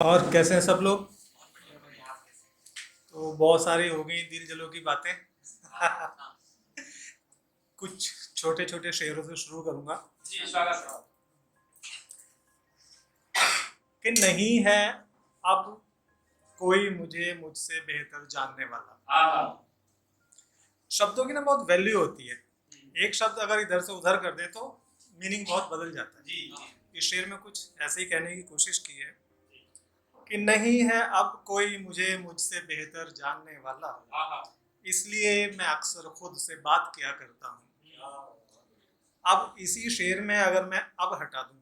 और कैसे हैं सब लोग। तो बहुत सारी हो गई दिल जलो की बातें। कुछ छोटे छोटे शेरों से शुरू करूंगा जी स्वागत कि नहीं है अब कोई मुझे मुझसे बेहतर जानने वाला। हाँ शब्दों की ना बहुत वैल्यू होती है। एक शब्द अगर इधर से उधर कर दें तो मीनिंग बहुत बदल जाता है। जी इस शेर में कुछ ऐसे ही कहने की कोशिश की है कि नहीं है अब कोई मुझे मुझसे बेहतर जानने वाला, हाँ इसलिए मैं अक्सर खुद से बात किया करता हूँ। अब इसी शेर में अगर मैं अब हटा दूं,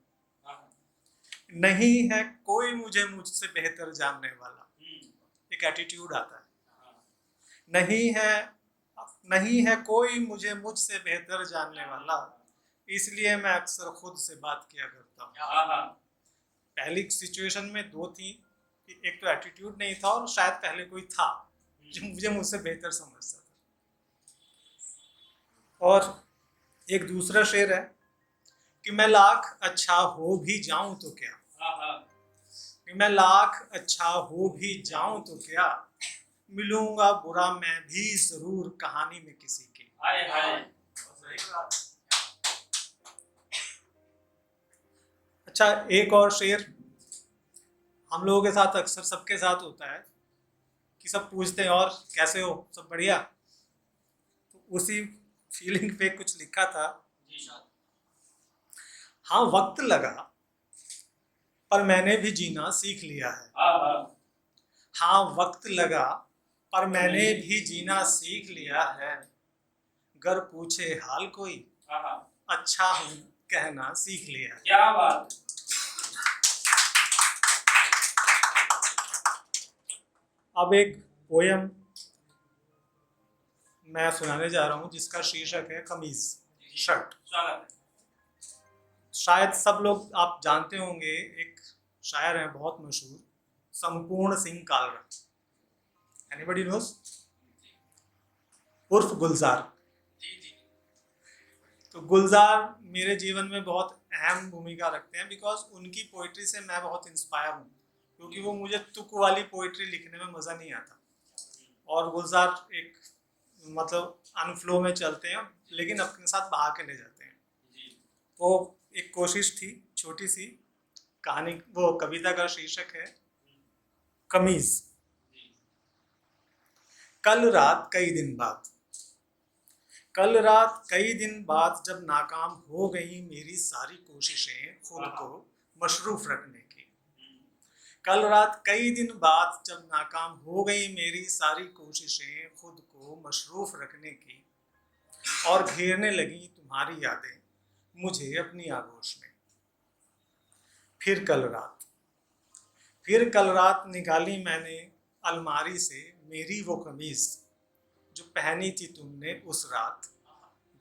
नहीं है कोई मुझे मुझसे बेहतर जानने वाला, एक एटीट्यूड आता है। नहीं है कोई मुझे मुझसे बेहतर जानने वाला, इसलिए मैं अक्सर खुद से बात किया करता हूँ। पहली सिचुएशन में दो थी कि एक तो एटीट्यूड नहीं था और शायद पहले कोई था जो मुझे मुझसे बेहतर समझता था। और एक दूसरा शेर है कि मैं लाख अच्छा हो भी जाऊं तो क्या, कि मैं लाख अच्छा हो भी जाऊं तो क्या, मिलूंगा बुरा मैं भी जरूर कहानी में किसी की। अच्छा, एक और शेर हम लोगों के साथ अक्सर सबके साथ होता है कि सब पूछते हैं और कैसे हो, सब बढ़िया। तो उसी फीलिंग पे कुछ लिखा था, हाँ वक्त लगा पर मैंने भी जीना सीख लिया है। हाँ वक्त लगा पर मैंने भी जीना सीख लिया है, गर पूछे हाल कोई अच्छा हूँ कहना सीख लिया है। क्या बात। अब एक पोयम मैं सुनाने जा रहा हूँ जिसका शीर्षक है कमीज, शर्ट। शायद सब लोग आप जानते होंगे, एक शायर हैं बहुत मशहूर, संपूर्ण सिंह कालरा। एनीबॉडी नोस, उर्फ गुलजार। तो गुलजार मेरे जीवन में बहुत अहम भूमिका रखते हैं बिकॉज उनकी पोइट्री से मैं बहुत इंस्पायर हूँ, क्योंकि वो मुझे तुक वाली पोइट्री लिखने में मज़ा नहीं आता। और गुलजार एक मतलब अनफ्लो में चलते हैं लेकिन अपने साथ बहा के ले जाते हैं। तो एक कोशिश थी छोटी सी कहानी, वो कविता का शीर्षक है कमीज। कल रात कई दिन बाद, कल रात कई दिन बाद जब नाकाम हो गई मेरी सारी कोशिशें खुद को मशरूफ रखने की। कल रात कई दिन बाद जब नाकाम हो गई मेरी सारी कोशिशें खुद को मशरूफ रखने की, और घेरने लगी तुम्हारी यादें मुझे अपनी आगोश में। फिर कल रात निकाली मैंने अलमारी से मेरी वो कमीज जो पहनी थी तुमने उस रात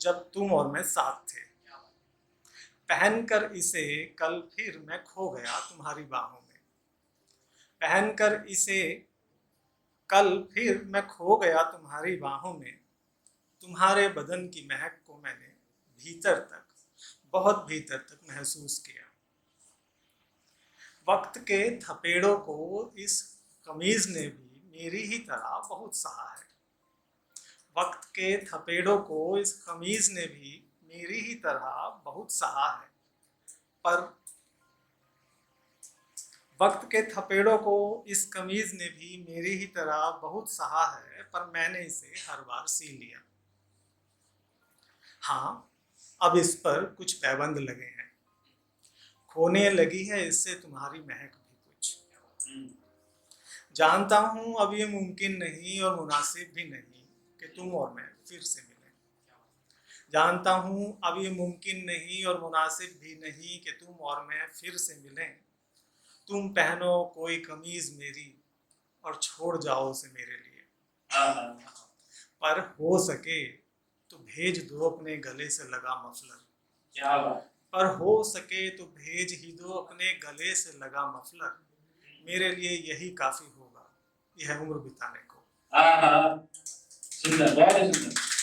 जब तुम और मैं साथ थे। पहनकर इसे कल फिर मैं खो गया तुम्हारी बाहों में। पहनकर इसे कल फिर मैं खो गया तुम्हारी बाहों में। तुम्हारे बदन की महक को मैंने भीतर तक, बहुत भीतर तक महसूस किया। वक्त के थपेड़ों को इस कमीज ने भी मेरी ही तरह बहुत सहा है। वक्त के थपेड़ों को इस कमीज ने भी मेरी ही तरह बहुत सहा है, पर वक्त के थपेड़ों को इस कमीज ने भी मेरी ही तरह बहुत सहा है, पर मैंने इसे हर बार सी लिया। हाँ अब इस पर कुछ पैबंद लगे हैं, खोने लगी है इससे तुम्हारी महक भी कुछ। जानता हूँ अब ये मुमकिन नहीं और मुनासिब भी नहीं कि तुम और मैं फिर से मिलें। जानता हूँ अब ये मुमकिन नहीं और मुनासिब भी नहीं कि तुम और मैं फिर से मिलें। तुम पहनो कोई कमीज मेरी और छोड़ जाओ उसे मेरे लिए। पर हो सके तो भेज दो अपने गले से लगा मफलर। क्या बात। पर हो सके तो भेज ही दो अपने गले से लगा मफलर। मेरे लिए यही काफी होगा यह उम्र बिताने को। सुंदर, बहुत ही सुंदर।